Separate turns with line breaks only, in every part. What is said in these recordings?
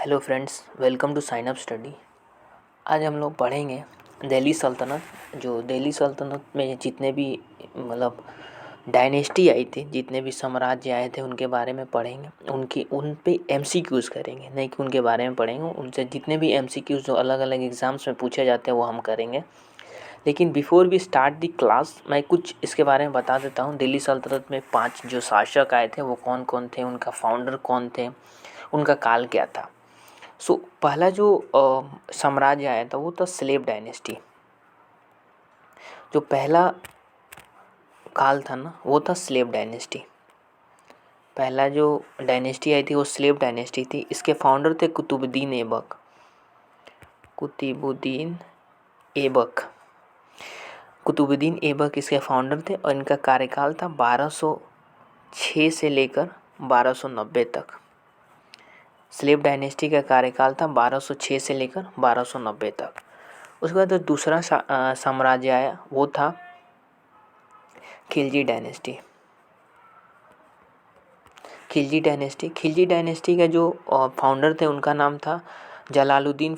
Hello friends, welcome to sign up study. आज हम लोग पढ़ेंगे दिल्ली सल्तनत। जो दिल्ली सल्तनत में जितने भी डायनेस्टी आई थी, जितने भी साम्राज्य आए थे, उनके बारे में पढ़ेंगे। उन पे एमसीक्यूज़ करेंगे, नहीं कि उनके बारे में पढ़ेंगे। उनसे जितने भी एमसीक्यूज़ जो अलग अलग एग्ज़ाम्स में पूछे जाते हैं वो हम करेंगे। लेकिन before we start the class, मैं कुछ इसके बारे में बता देता हूँ। दिल्ली सल्तनत में 5 जो शासक आए थे वो कौन कौन थे, उनका फाउंडर कौन थे, उनका काल क्या था। पहला जो साम्राज्य आया था वो था स्लेव डायनेस्टी। जो पहला काल था ना, वो था स्लेव डायनेस्टी। पहला जो डायनेस्टी आई थी वो स्लेव डायनेस्टी थी। इसके फाउंडर थे कुतुबुद्दीन ऐबक। कुतुबुद्दीन ऐबक इसके फाउंडर थे और इनका कार्यकाल था 1206 से लेकर 1290 तक। स्लेव डायनेस्टी का कार्यकाल था 1206 से लेकर 1290 तक। उसके बाद जो दूसरा साम्राज्य आया वो था खिलजी डायनेस्टी। खिलजी डायनेस्टी का जो फाउंडर थे उनका नाम था जलालुद्दीन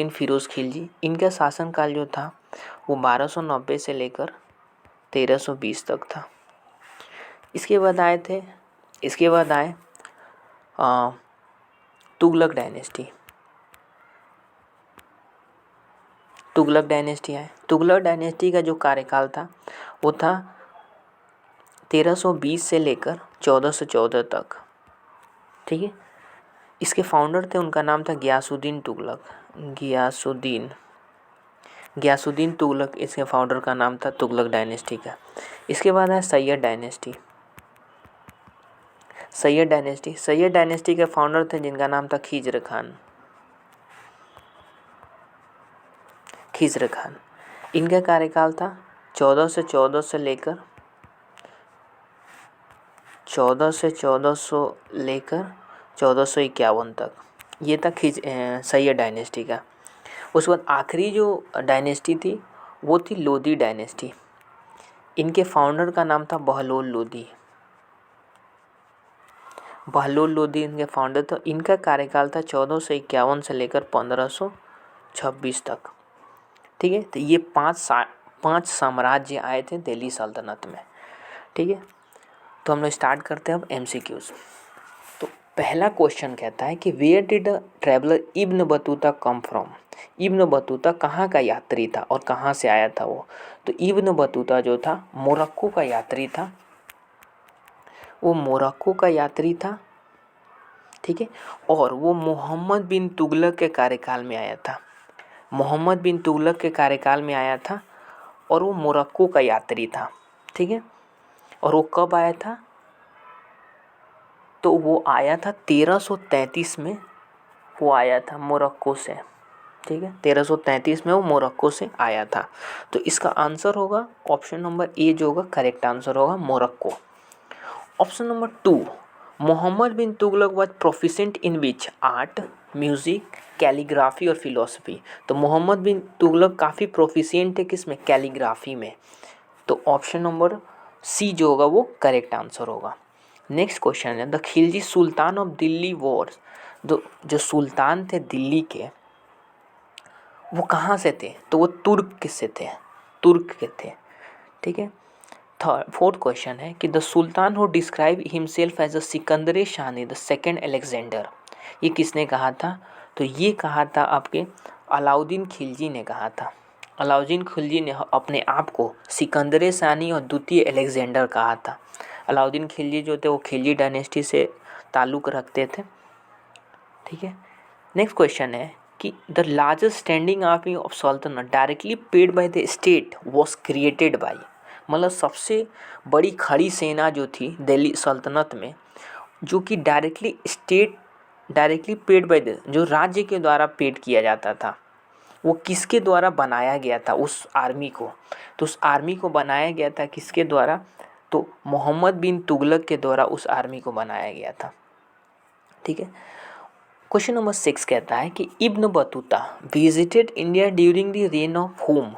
फ़िरोज़ खिलजी। इनका शासनकाल जो था वो 1290 से लेकर 1320 तक था। इसके बाद आए तुगलक डायनेस्टी। तुगलक डायनेस्टी का जो कार्यकाल था वो था 1320 से लेकर 1414 तक। ठीक है। इसके फाउंडर थे, उनका नाम था गियासुद्दीन तुगलक। इसके फाउंडर का नाम था तुगलक डायनेस्टी का। इसके बाद है सैयद डायनेस्टी के फाउंडर थे जिनका नाम था खिज्र खान। इनका कार्यकाल था 1414 से लेकर 1451 तक। ये था सैयद डायनेस्टी का। उसके बाद आखिरी जो डायनेस्टी थी वो थी लोधी डायनेस्टी। इनके फाउंडर का नाम था बहलोल लोधी इनके फाउंडर थे। इनका कार्यकाल था 1451 से लेकर 1526 तक। ठीक है। तो ये पांच साम्राज्य आए थे दिल्ली सल्तनत में। ठीक है। तो हम लोग स्टार्ट करते हैं अब एमसीक्यूज। तो पहला क्वेश्चन कहता है कि where did the traveller Ibn Battuta come from. Ibn Battuta कहाँ का यात्री था और कहाँ से आया था वो। तो इब्न बतूता जो था मोरक्को का यात्री था। ठीक है। और वो मोहम्मद बिन तुगलक के कार्यकाल में आया था। और वो मोरक्को का यात्री था। ठीक है। और वो कब आया था? तो वो आया था 1333 में। वो आया था मोरक्को से। ठीक है। 1333 में वो मोरक्को से आया था। तो इसका आंसर होगा ऑप्शन नंबर ए, जो होगा करेक्ट आंसर होगा Morocco. Option number 2, Mohammad bin Tughlaq was proficient in which art, music, calligraphy और फिलोसफी। तो मोहम्मद बिन तुगलक काफ़ी प्रोफिशिएंट है किसमें? कैलीग्राफी में। तो ऑप्शन नंबर सी जो होगा वो करेक्ट आंसर होगा। नेक्स्ट क्वेश्चन है the Khilji Sultan of Delhi Wars. जो सुल्तान थे दिल्ली के, वो कहाँ से थे? तो वो तुर्क के थे। ठीक है। फोर्थ क्वेश्चन है कि the sultan who describe himself as a Sikandar Shahi the second Alexander, ये किसने कहा था? तो ये कहा था आपके अलाउद्दीन खिलजी ने कहा था। अलाउद्दीन खिलजी ने अपने आप को सिकंदर शाही और द्वितीय अलेक्जेंडर कहा था। अलाउद्दीन खिलजी जो थे वो खिलजी डायनेस्टी से ताल्लुक़ रखते थे। ठीक है। नेक्स्ट क्वेश्चन है कि the largest standing army of सल्तनत directly paid by the state was created by. मतलब सबसे बड़ी खड़ी सेना जो थी दिल्ली सल्तनत में, जो कि डायरेक्टली पेड बाय द, जो राज्य के द्वारा पेड किया जाता था, वो किसके द्वारा बनाया गया था उस आर्मी को? तो उस आर्मी को बनाया गया था किसके द्वारा? तो मोहम्मद बिन तुगलक के द्वारा उस आर्मी को बनाया गया था। ठीक है। क्वेश्चन नंबर 6 कहता है कि Ibn Battuta visited India during the rain of home.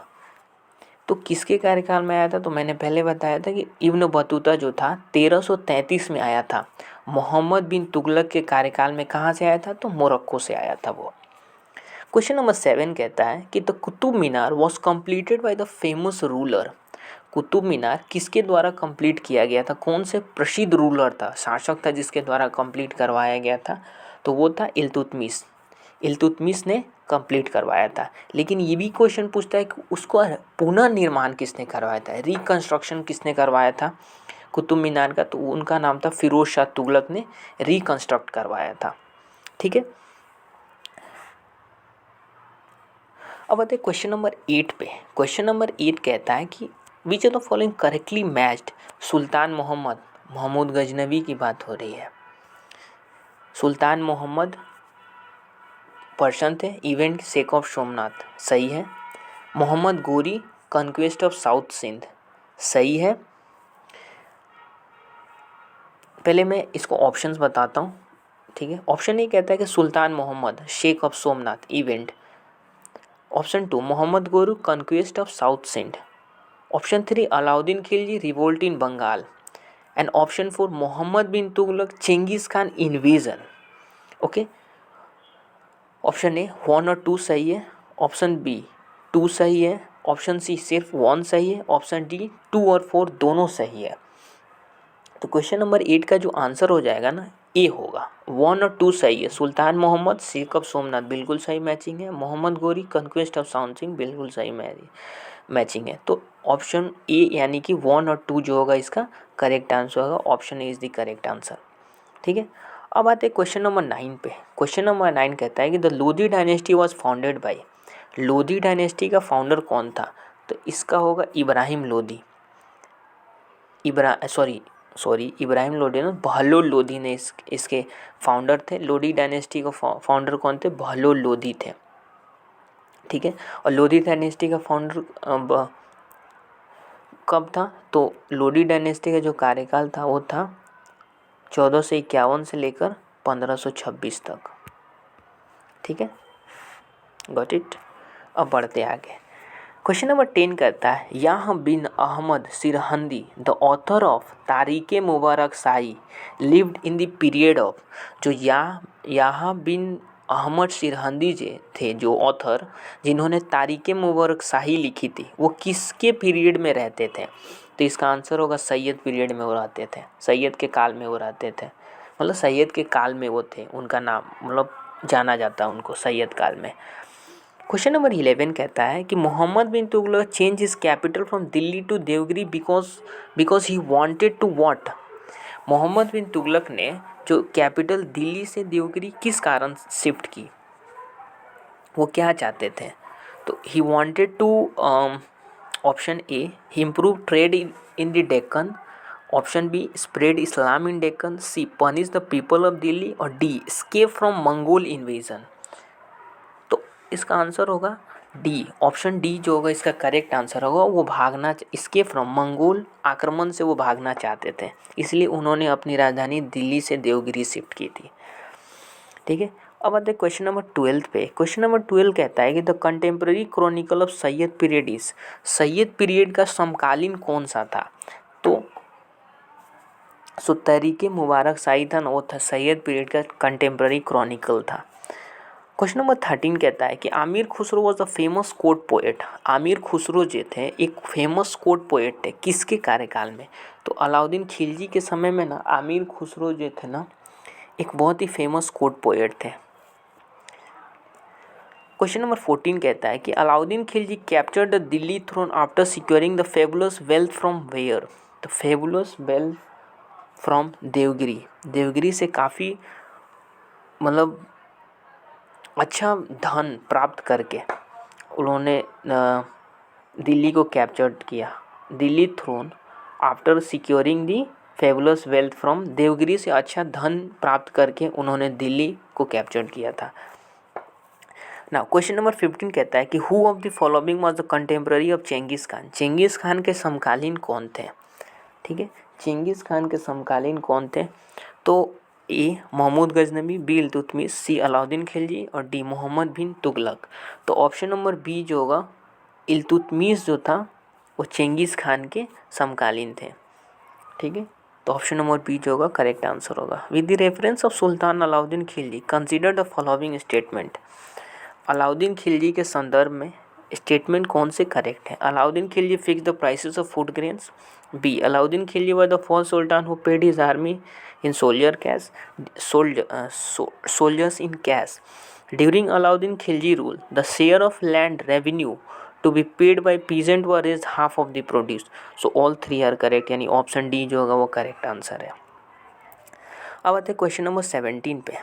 तो किसके कार्यकाल में आया था? तो मैंने पहले बताया था कि इब्न बतूता जो था 1333 में आया था। मोहम्मद बिन तुगलक के कार्यकाल में कहाँ से आया था? तो मोरक्को से आया था वो। क्वेश्चन नंबर 7 कहता है कि the Qutub Minar was completed by the famous ruler. Qutub Minar किसके द्वारा कंप्लीट किया गया था? कौन से प्रसिद्ध रूलर था, शासक था जिसके द्वारा कंप्लीट करवाया गया था? तो वो था इल्तुतमिश। इल्तुतमिश ने कंप्लीट करवाया था। लेकिन ये भी क्वेश्चन पूछता है कि उसको पुनर्निर्माण किसने करवाया था, रिकंस्ट्रक्शन किसने करवाया था कुतुब मीनार का? तो उनका नाम था फिरोज शाह तुगलक ने रिकंस्ट्रक्ट करवाया था। ठीक है, अब आते हैं क्वेश्चन नंबर 8 पे। क्वेश्चन नंबर 8 कहता है कि which of the following correctly matched Sultan Mohammad. Mahmud Ghaznavi की बात हो रही है। सुल्तान मोहम्मद पर्सन थे, इवेंट शेख ऑफ सोमनाथ, सही है। Mohammad Ghori conquest of south Sindh, सही है। पहले मैं इसको ऑप्शंस बताता हूँ। ठीक है, ऑप्शन ए कहता है कि Sultan Mohammad sack of Somnath event. Option 2 Mohammad Ghori conquest of south Sindh. Option 3 Alauddin Khilji revolt in Bengal. And option 4 Mohammad bin Tughlaq Genghis Khan invasion. Okay, option A 1 और 2 सही है, ऑप्शन बी 2 सही है, ऑप्शन सी सिर्फ 1 सही है, ऑप्शन डी 2 और 4 दोनों सही है। तो क्वेश्चन नंबर 8 का जो आंसर हो जाएगा ना, ए होगा। 1 और 2 सही है। सुल्तान मोहम्मद शेख ऑफ सोमनाथ बिल्कुल सही मैचिंग है। Mohammad Ghori conquest of south Sindh बिल्कुल सही मैचिंग है। तो ऑप्शन ए यानी कि 1 और 2 जो होगा इसका करेक्ट आंसर होगा। Option A is the correct answer. ठीक है, अब आते हैं क्वेश्चन नंबर 9 पे। क्वेश्चन नंबर 9 कहता है कि the Lodhi dynasty was founded by. Lodhi dynasty का फाउंडर कौन था? तो इसका होगा इब्राहिम लोधी। इब्राहिम लोधी ना, बहलोल लोधी ने इसके फाउंडर थे। लोधी डायनेस्टी का फाउंडर कौन थे? बहलोल लोधी थे। ठीक है, और लोधी डायनेस्टी का फाउंडर कब था? तो लोधी डायनेस्टी का जो कार्यकाल था वो था 1451 से लेकर 1526 तक। ठीक है, गॉट इट। अब बढ़ते आगे। क्वेश्चन नंबर 10 कहता है Yahya bin Ahmad Sirhindi the author of Tarikh Mubarak Shahi lived in the period of. जो याह बिन अहमद सिरहंदी जे थे, जो ऑथर जिन्होंने तारीक मुबारक शाही लिखी थी, वो किसके पीरियड में रहते थे? तो इसका आंसर होगा सैयद पीरियड में वो रहते थे। सैयद के काल में वो रहते थे, मतलब सैयद के काल में वो थे। उनका नाम मतलब जाना जाता है उनको सैयद काल में। क्वेश्चन नंबर 11 कहता है कि Mohammad bin Tughlaq change his capital from Delhi to Devagiri because he wanted to what. Mohammad bin Tughlaq ने जो कैपिटल दिल्ली से देवगिरी किस कारण शिफ्ट की? वो क्या चाहते थे? तो he wanted to, option A he improve trade in the Deccan, option B spread Islam in Deccan, C punish the people of Delhi, और D escape from Mongol invasion. तो इसका आंसर होगा डी। ऑप्शन डी जो होगा इसका करेक्ट आंसर होगा। वो भागना, एस्केप फ्रॉम मंगोल आक्रमण से वो भागना चाहते थे, इसलिए उन्होंने अपनी राजधानी दिल्ली से देवगिरी शिफ्ट की थी। ठीक है, अब आते हैं क्वेश्चन नंबर 12 पे। क्वेश्चन नंबर 12 कहता है कि the contemporary Chronicle of Syed period is. Syed period का समकालीन कौन सा था? तो तहरीक मुबारक शाही था ना, वो था सैयद पीरियड का कंटेम्प्रेरी क्रॉनिकल था। क्वेश्चन नंबर 13 कहता है कि Aamir Khusro was a famous court poet. Aamir Khusro जो थे एक फेमस कोर्ट पोएट थे, किसके कार्यकाल में? तो अलाउद्दीन खिलजी के समय में ना आमिर खुसरो जो थे ना एक बहुत ही फेमस कोर्ट पोएट थे। क्वेश्चन नंबर 14 कहता है कि Alauddin Khilji captured the Delhi throne after securing the fabulous wealth from where. The fabulous wealth from Devagiri. Devagiri से काफ़ी मतलब अच्छा धन प्राप्त करके उन्होंने दिल्ली को कैप्चर किया। Delhi throne after securing the fabulous wealth from Devagiri से अच्छा धन प्राप्त करके उन्होंने दिल्ली को कैप्चर किया था। ना क्वेश्चन नंबर 15 कहता है कि who of the following was the contemporary of Chengiz Khan. Chengiz Khan के समकालीन कौन थे? ठीक है, चेंगिस खान के समकालीन कौन थे? तो ए महमूद गजनवी, बी इल्तुतमिश, सी अलाउद्दीन खिलजी, और डी मोहम्मद बिन तुगलक। तो ऑप्शन नंबर बी जो होगा इल्तुतमिश जो था वो चेंगिस खान के समकालीन थे। ठीक है, तो ऑप्शन नंबर बी जो होगा करेक्ट आंसर होगा। With the reference of Sultan Alauddin Khilji consider the following statement. Alauddin Khilji के संदर्भ में स्टेटमेंट कौन से करेक्ट है? Alauddin Khilji fix the prices of food grains. B, Alauddin Khilji were the first sultan who paid his army in soldiers in cash. During Alauddin Khilji rule, the share of land revenue to be paid by peasant were raised half of the produce. So all three are correct, यानी option D जो होगा वो correct answer है। अब आते हैं question number 17 पे।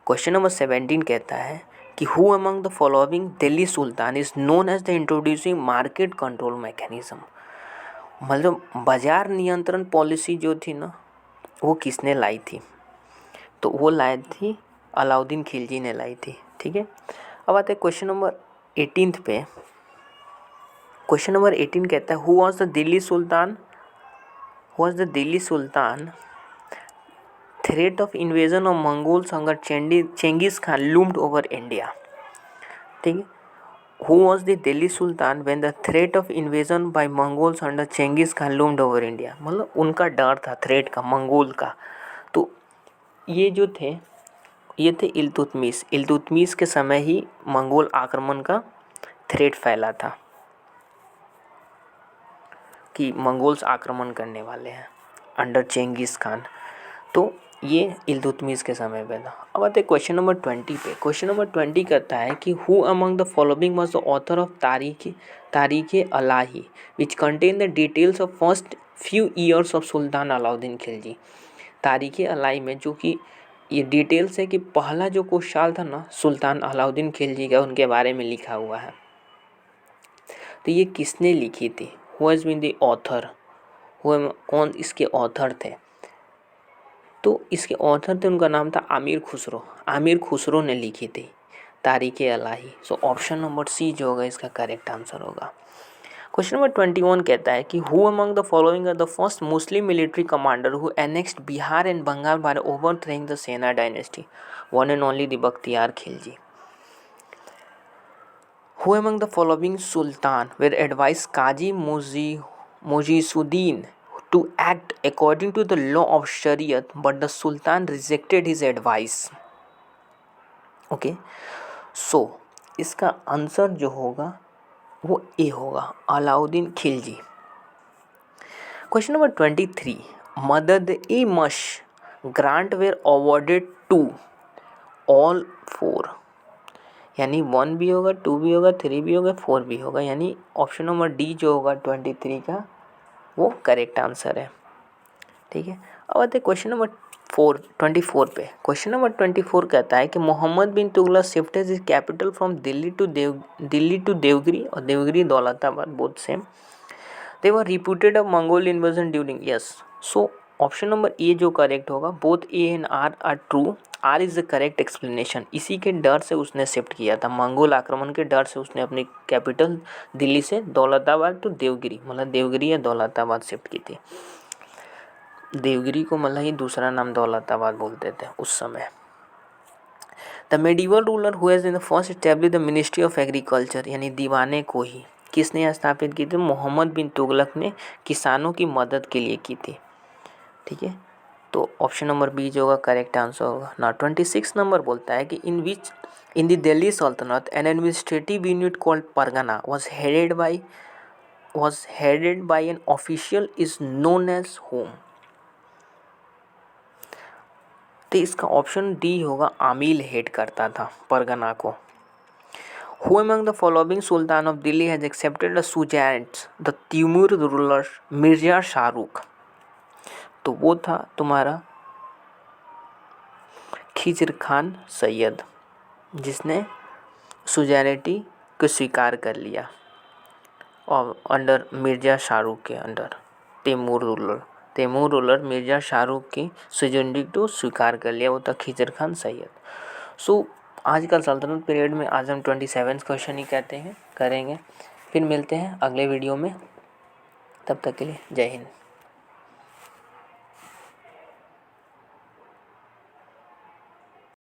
Question number 17 कहता है कि who among the following Delhi sultan is known as the introducing market control mechanism. मतलब बाजार नियंत्रण पॉलिसी जो थी ना वो किसने लाई थी? तो वो लाई थी अलाउद्दीन खिलजी ने लाई थी। ठीक है, अब आते हैं क्वेश्चन नंबर 18 पे। क्वेश्चन नंबर 18 कहता है who was the Delhi sultan threat of invasion of Mongols under Genghis Khan loomed over India. ठीक है, who was the Delhi sultan when the threat of invasion by Mongols under Genghis Khan loomed over India. मतलब उनका डर था threat का, Mongol का। तो ये जो थे ये थे इल्तुतमिश के समय ही मंगोल आक्रमण का थ्रेट फैला था कि मंगोल्स आक्रमण करने वाले हैं अंडर चेंगिस खान। तो ये इल्तुतमिश के समय पे था। अब आते हैं क्वेश्चन नंबर 20 पे। क्वेश्चन नंबर 20 कहता है कि who among the following was the author of Tarikh Alahi which contain the details of first few years of सुल्तान अलाउद्दीन खिलजी। तारीख अलाही में जो कि ये डिटेल्स है कि पहला जो कुछ साल था ना सुल्तान अलाउद्दीन खिलजी का, उनके बारे में लिखा हुआ है। तो ये किसने लिखी थी? Who has been the author? कौन इसके ऑथर थे? तो इसके ऑथर थे, उनका नाम था आमिर खुसरो। आमिर खुसरो ने लिखी थी Tarikh Alahi. So option number C जो होगा इसका करेक्ट आंसर होगा। क्वेश्चन नंबर 21 कहता है कि who among the following are the first Muslim military commander who annexed Bihar and Bengal by overthrowing the Sena dynasty. One and only the Bakhtiyar Khilji. Who among the following sultan were advise Qazi Mughisuddin to act according to the law of Shariat, but the Sultan rejected his advice. Okay, so इसका answer जो होगा वो A होगा, Alauddin Khilji. Question number 23, madad-e-maash grant were awarded to all four. यानी 1 भी होगा, 2 भी होगा, 3 भी होगा, 4 भी होगा। यानी ऑप्शन नंबर डी जो होगा 23 का वो करेक्ट आंसर है। ठीक है, अब आते हैं क्वेश्चन नंबर 24 पे। क्वेश्चन नंबर 24 कहता है कि Mohammad bin Tughlaq shifted his capital from Delhi to Devagiri और Devagiri Daulatabad, both same. They were reputed of Mongol invasion during, yes. So option number A जो करेक्ट होगा, both A and R are true. R is the correct explanation. इसी के डर से उसने shift किया था, मंगोल आक्रमण के डर से उसने अपनी कैपिटल दिल्ली से दौलताबाद टू देवगिरी, मतलब देवगिरी या दौलताबाद शिफ्ट की थी। देवगिरी को मतलब ही दूसरा नाम दौलताबाद बोलते थे उस समय। The medieval ruler who has in the first establish the ministry of agriculture, यानी दीवाने को ही किसने स्थापित की थी? मोहम्मद बिन तुगलक ने किसानों की मदद के लिए की थी। ठीक है, तो ऑप्शन नंबर बी जो होगा करेक्ट आंसर होगा ना। 26 नंबर बोलता है कि इन द दिल्ली सल्तनत N administrative unit called Pargana was headed by an official is known as whom। तो इसका ऑप्शन डी होगा, आमिल हेड करता था परगना को। Who among the following Sultan of Delhi has accepted the suzerains the Timur ruler Mirza Shahrukh? तो वो था तुम्हारा खिजर खान सैयद, जिसने सुजैनिटी को स्वीकार कर लिया और अंडर मिर्जा शाहरुख के अंडर तैमूर रूलर मिर्जा शाहरुख की सुजैनिटी को स्वीकार कर लिया, वो था खिजर खान सैयद। सो आज का सल्तनत पीरियड में आज हम 27 क्वेश्चन ही करेंगे। फिर मिलते हैं अगले वीडियो में, तब तक के लिए जय हिंद।